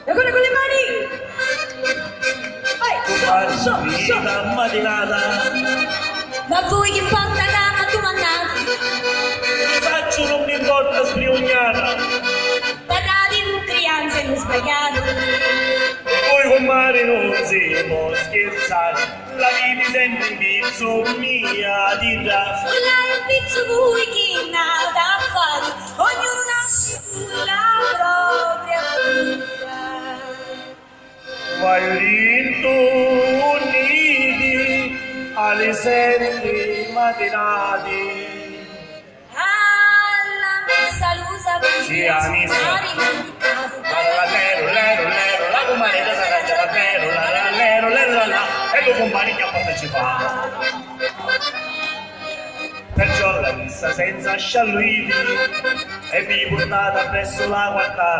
Ancora con le mani! Vai, so! mattinata, Ma voi che importa ma tu mandate? faccio non mi importa sbriognata, Parlate con crianze non sbagliate. poi con mare non si può scherzare, la vita sente in pizzo mia di raffa. Là è un pizzo voi che nata a fare, ognuno nasce sulla propria vita. Vai ritorniti alle 7 mattinate. Alla messa l'usa per Sì, la messa. La compagnia da sarà la e lo compagni che ha partecipato. Perciò la messa senza scialluiti e vi portate presso la quarta